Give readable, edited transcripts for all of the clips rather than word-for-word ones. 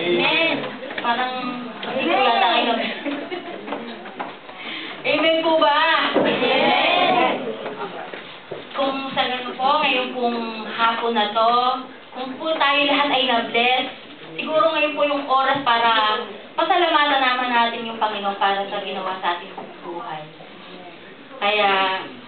Amen. Parang, hindi ko yata kayo. Amen po ba? Amen. Kung sa ganun po, ngayon pong hapon na to, kung po tayo lahat ay na-bless, siguro ngayon po yung oras para pasalamatan naman natin yung Panginoon para sa ginawa sa ating buhay. Kaya,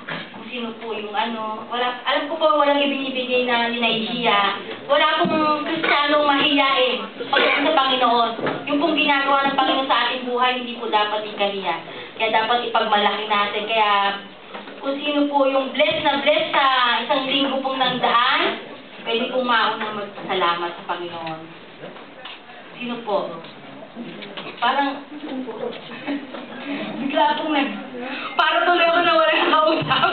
kung sino po yung alam ko po walang ibinibigay na ninahihiya. Wala pong Kristiyanong mahihiyain pagdating sa Panginoon. Yung pong ginagawa ng Panginoon sa ating buhay, hindi po dapat ikahiya. Kaya dapat ipagmalaki natin. Kaya, kung sino po yung blessed na blessed sa isang linggo pong nangdaan, pwede po maunang magpasalamat sa Panginoon. Sino po? Parang, bigla pong para tuloy ako na walang nakausap.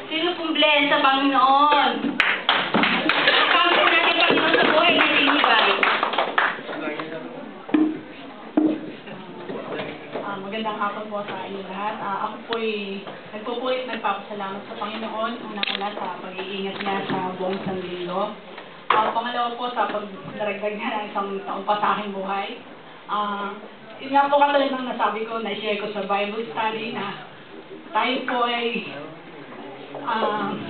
Sino pong blessed sa Panginoon? Kasama po natin Panginoon sa buhay ng Tinibay. Magandang hapon po sa inyo lahat. Ako po'y nagpupulit nagpapasalamat sa Panginoon. Una-una sa pag-iingat niya sa buong sanlinggo. Pangalawa po sa pagdaragdag niya ng isang taong pa sa aking buhay. Yun nga po katulad ng nasabi ko, na-share ko sa Bible study na tayo po ay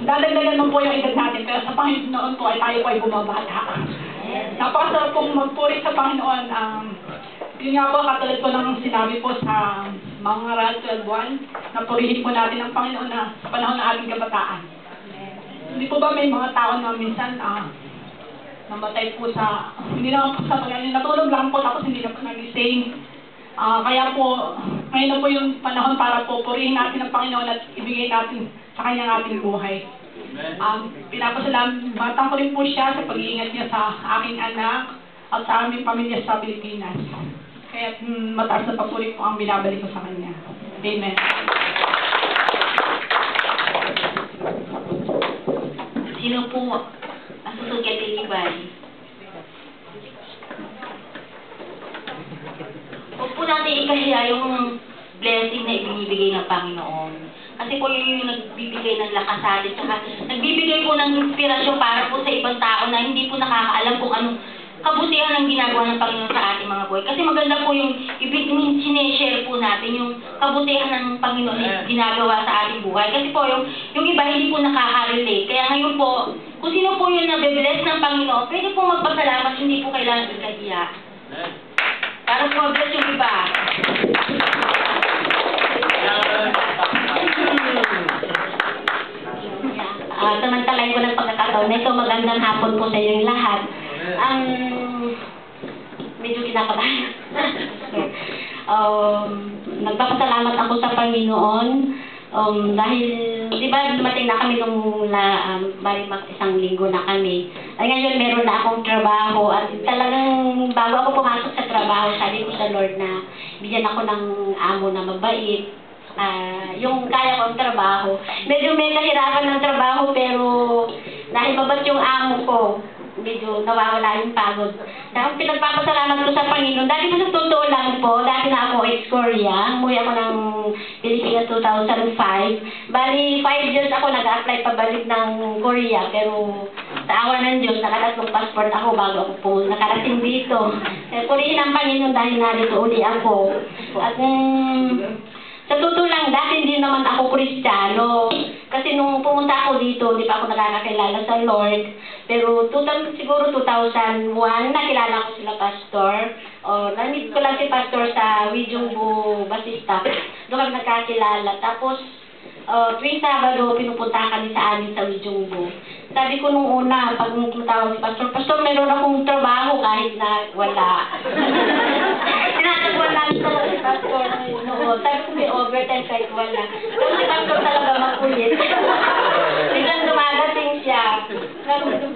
dadagdagan mo po yung edad natin, pero sa Panginoon po ay tayo po ay bumabata. Napakasarap pong magpuri sa Panginoon. Yun nga po, katulad po ng sinabi po sa mga Ral 12:1, na purihin po natin ang Panginoon na sa panahon ng ating kabataan. Hindi po ba may mga tao na minsan namatay po sa, hindi naman po sa pagkain, natulog lang po tapos hindi na po nagising. Kaya po, ngayon na po yung panahon para po purihin natin ang Panginoon at ibigay natin sa kanyang ating buhay. Pinapasalamatan ko rin po siya sa pag-iingat niya sa aking anak at sa aming pamilya sa Pilipinas. Kaya mataas na papuri po ang binabalik ko sa kanya. Amen. Sino po ang susukit Tinibay? Huwag po natin ikahiya yung blessing na ibinibigay ng Panginoon. Kasi po yun yung nagbibigay ng lakas sa atin. Saka nagbibigay po ng inspirasyon para po sa ibang tao na hindi po nakakaalam kung anong kabutihan ng ginagawa ng Panginoon sa ating mga buhay. Kasi maganda po yung sineshare po natin yung kabutihan ng Panginoon na ginagawa sa ating buhay. Kasi po yung iba hindi po nakaka-relate. Kaya ngayon po, kung sino po yung nabe-bless ng Panginoon, pwede po magpasalamat, hindi po kailangan ikahiya. Para po mabless yung iba. Samantalain ko ng pagkakataon na ito, magandang hapon po sa inyong lahat. Medyo kinakabahan. Nagpapasalamat ako sa Panginoon dahil, di ba, dumating na kami nung bali isang linggo na kami. Ay, ngayon meron na akong trabaho at talagang bago ako pumasok sa trabaho, sabi ko sa Lord na bigyan ako ng amo na mabait. Yung kaya kong trabaho. Medyo may kahirapan ng trabaho pero dahil babat yung amo ko, medyo nawawala yung pagod. Dahil pinagpapasalamat ko sa Panginoon. Dati po sa totoo lang po, dati na ako ex-Korea. Umuwi ako ng Pilipinas 2005. Bali, 5 years ako nag-apply pabalik ng Korea. Pero sa awa ng Diyos, nakatatlong passport ako bago ako po nakarating dito. Purihin ang Panginoon dahil narito uli ako. At sa totoo lang, dati hindi naman ako Kristiyano. Kasi nung pumunta ako dito, hindi pa ako nakakakilala sa Lord. Pero siguro 2001, nakilala ko sila Pastor. Na-meet ko lang si Pastor sa Wijungbu Basista. Doon kami nagkakilala. Tapos, tuwing Sabado, pinupunta kami sa amin sa Wijungbu. Sabi ko nung una, pag tumutawag si Pastor, Pastor, meron akong trabaho kahit na wala. Tinatagwan namin talaga si Pastor. Sabi ko may overtime kahit wala. Pero si Pastor talaga makulit. Biglang dumadating siya.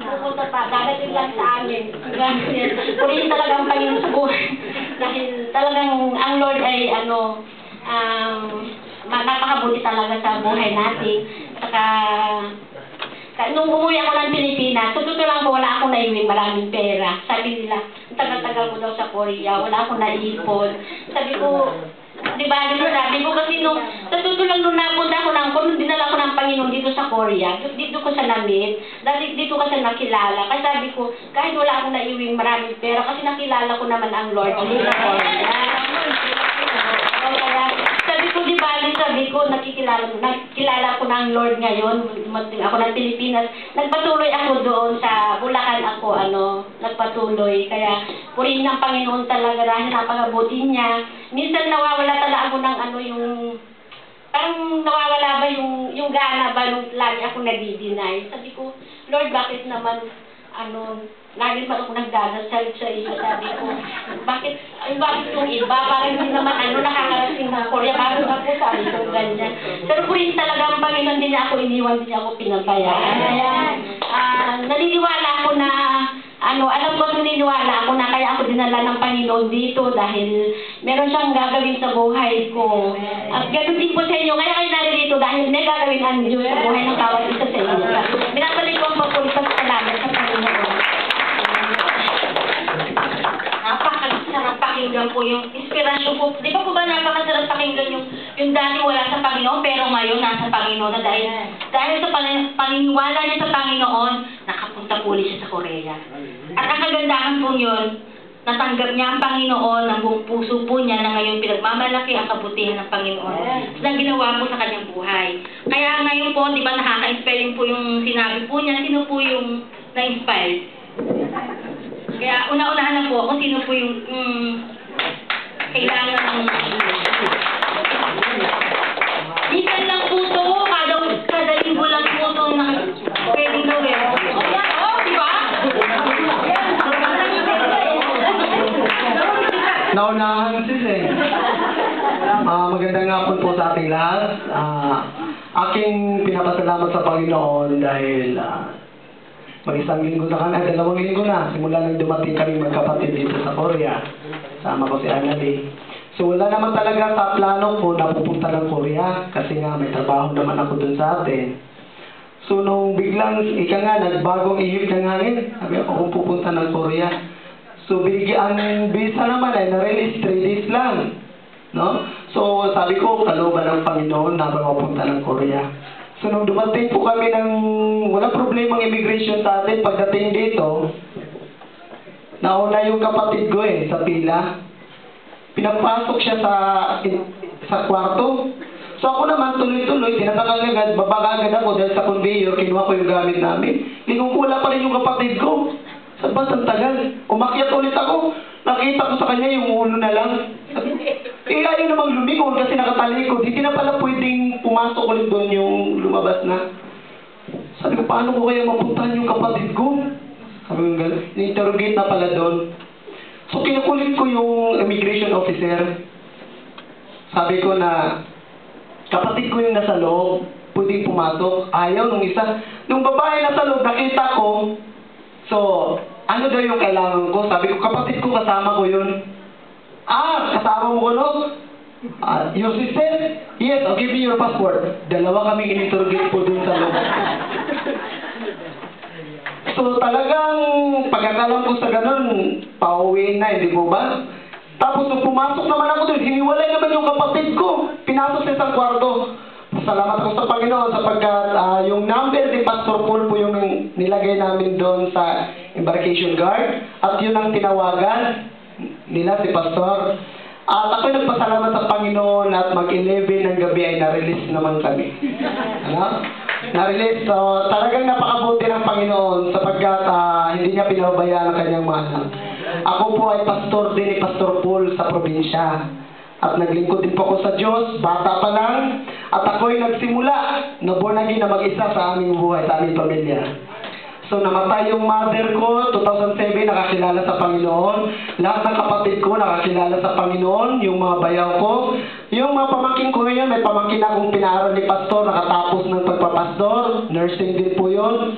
Pupunta pa, dadating lang sa amin. Purihin talaga ang Panginoon sa buhay. Dahil talagang ang Lord ay napakabuti talaga sa buhay natin. Saka, nung umuwi ako ng Pilipinas, totoo lang po, wala akong naiwing maraming pera. Sabi nila, tagal-tagal ko daw sa Korea, wala akong naipon. Sabi ko, di ba, ano sabi ko kasi sa totoo lang nung napunta ako nung dinala ko ng Panginoon dito sa Korea, dito ko sa namit, dahil dito ko sa nakilala. Kasi sabi ko, kahit wala akong naiuwing maraming pera, kasi nakilala ko naman ang Lord dito sa Korea. Kaya, sabi ko, di ba, sabi ko, nakilala ko ng Lord ngayon, dumating ako ng Pilipinas, nagpatuloy ako doon sa Bulacan ako, nagpatuloy. Kaya, purihin ng Panginoon talaga dahil napakabuti niya. Minsan nawawala talaga ako ng parang nawawala ba yung gana ba nung lagi ako nadi-deny. Sabi ko, Lord, bakit naman, lagi pa ako nagdadasal sa iyo. Sabi ko, bakit yung iba, parang hindi naman nakakarating ng Korea, parang ako sabi ko, ganyan. Pero purihin talaga ang Panginoon, din niya ako iniwan, din niya ako pinabayaan. Kaya, naniniwala ako na, alam ko naniniwala ako na kaya ako dinala ng Panginoon dito dahil meron siyang gagawin sa buhay ko. At ganoon din po sa inyo, kaya kayo naririto dahil may gagawin ang Diyos sa buhay ng bawat isa sa inyo. Binabalik ko ang papulit at salamat sa Panginoon. Napakasarap pakinggan po yung inspirasyon po. Di ba po ba napakasarap pakinggan yung dati wala sa Panginoon pero ngayon nasa Panginoon na dahil sa paniniwala niya sa Panginoon, nakapunta po ulit siya sa Korea. At ang kagandahan po yun, natanggap niya ang Panginoon ng buong puso po niya na ngayon pinagmamalaki ang kabutihan ng Panginoon na ginawa po sa kanyang buhay. Kaya ngayon po, di ba nakaka-inspire po yung sinabi po niya, sino po yung na-inspired? Kaya una-unahan na po kung sino po yung kailangan ng... Minsan lang po ito, kada linggo lang po ito na pwedeng gawin. Di ba? Naunahan sis eh. Magandang hapon po sa ating lahat. Aking pinapasalamat sa Panginoon dahil mag-isang linggo na dalawang linggo na, simula nang dumating kami magkapatid dito sa Korea. Sama ko si Annalie. So wala naman talaga sa plano ko na pupunta ng Korea kasi nga may trabaho naman ako dun sa atin. So nung biglang, nagbagong ihip ng hangin, sabi ako kung pupunta ng Korea. So ang visa naman ay na-release 3 days lang. No? So sabi ko, kalooban ng Panginoon na mapunta ng Korea. So nung dumating po kami ng walang problemang immigration sa atin, pagdating dito, nauna yung kapatid ko sa pila. Pinapasok siya sa kwarto. So ako naman tuloy-tuloy, tinatanggal agad, bababa agad ako dahil sa conveyor, kinuha ko yung gamit namin. Lingong ko wala pa rin yung kapatid ko. Saan ba ang tagal? Umakyat ulit ako. Nakita ko sa kanya yung ulo na lang. Ayaw namang lumingon kasi nakatalikod. Hindi na pala pwedeng pumasok ulit doon yung lumabas na. Sabi ko, paano ko kaya mapuntahan yung kapatid ko? Sabi ko, ni-interrogate na pala doon. So kinukulit ko yung immigration officer. Sabi ko na, kapatid ko yung nasa loob, pwedeng pumasok. Ayaw nung isa. Nung babae nasa loob, nakita ko. So, ano daw yung kailangan ko? Sabi ko, kapatid ko, kasama ko yun. Kasama mo ko, no? Your sister? Yes, I'll give you your passport. Dalawa kaming in-interrogate po dun sa loob. So, talagang pagkakalam ko sa ganun, pauwiin na, hindi po ba? Tapos, nung pumasok naman ako dun, hiniwalay naman yung kapatid ko. Pinasok sa isang kwarto. Salamat ako sa Panginoon sapagkat yung number ni Pastor Paul po yung nilagay namin doon sa embarkation guard at yun ang tinawagan nila si Pastor. At ako'y nagpasalamat sa Panginoon at mag-11 ng gabi ay na-release naman kami. Na-release. So talagang napakabuti ng Panginoon sapagkat hindi niya pinabayaan ang kanyang mga anak. Ako po ay pastor din ni Pastor Paul sa probinsya. At naglingkod din po ako sa Diyos, bata pa lang. At ako'y nagsimula na born again na mag-isa sa aming buhay, sa aming pamilya. So namatay yung mother ko, 2007 nakakilala sa Panginoon. Lahat ng kapatid ko nakakilala sa Panginoon, yung mga bayaw ko. Yung mga pamangkin ko ngayon, may pamangkin akong pinaaral ni Pastor, nakatapos ng pagpapastor, nursing din po yun.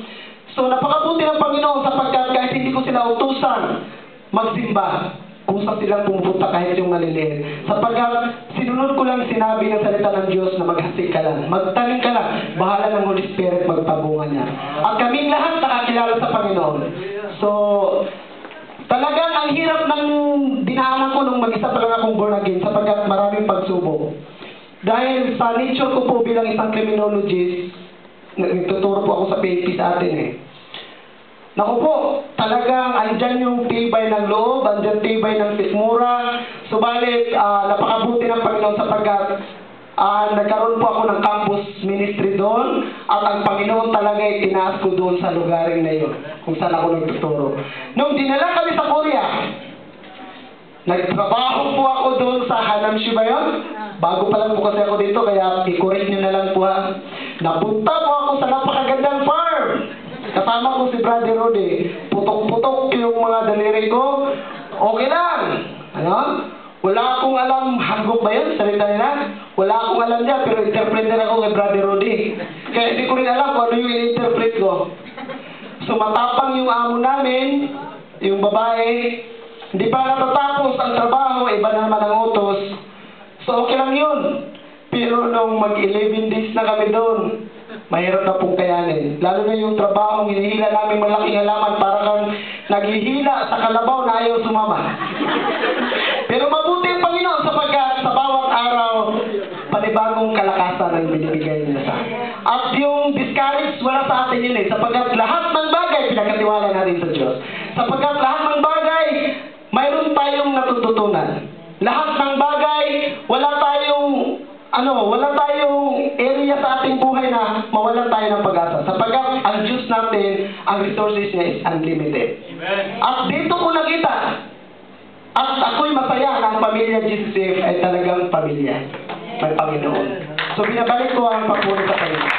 So napakabuti ng Panginoon sapagkat kahit hindi ko sila utusan magsimba, kusang silang pumupunta kahit yung maliliit. Sapagkat sinunod ko lang sinabi ng salita ng Diyos na maghasik ka lang, magtanim ka lang, bahala ng Holy Spirit magpabunga niya. At kaming lahat nakakilala sa Panginoon. So, talagang ang hirap ng dinaanan ko ako nung mag-isa pa lang akong born again sapagkat maraming pagsubok. Dahil sa nature ko po bilang isang criminologist, nagtuturo po ako sa PAP sa atin eh. Naku po, talagang andyan yung tibay ng loob, andyan tibay ng sikmura, subalit napakabuti ng Panginoon sapagkat nagkaroon po ako ng campus ministry doon at ang Panginoon talaga ay tinaas ko doon sa lugaring na yun kung saan ako nagtuturo. Nung dinala kami sa Korea, nagtrabaho po ako doon sa Hanamshi ba yun? Bago pa lang po kasi ako dito kaya i-correct nyo na lang po ha. Napunta po ako sa napakagandang farm. Kasama ko si Brother Rudy. Putok-putok yung mga daliri ko. Okay lang. Ano? Wala akong alam, hanggok ba yun? Salita nila? Wala akong alam niya, pero interpreter ako kay Brother Rudy. Kaya hindi ko rin alam kung ano yung in-interpret ko. So matapang yung amo namin, yung babae, hindi pa natatapos ang trabaho, iba na naman ang utos. So okay lang yun. Pero nung mag-11 days na kami doon, mahirap na pong kayanin. Lalo na yung trabaho, hinihila namin malaking halaman para kang naghihila sa kalabaw na ayaw sumama. Pero mabuti ang Panginoon sapagkat sa bawat araw, panibagong kalakasan ang binibigay niya sa atin. At yung discourage, wala sa atin yun eh. Sapagkat lahat ng bagay, pinagkatiwala natin sa Diyos. Sapagkat lahat ng bagay, mayroon tayong natututunan. Lahat ng bagay, wala tayong area sa ating buhay na mawalan tayo ng pag-asa. Sapagkat ang Diyos natin, ang resources niya is unlimited. Amen. At dito ko nakita, at ako'y masaya na ang pamilya GCF ay talagang pamilya ng Panginoon. So binabalik ko ang papuri sa Panginoon.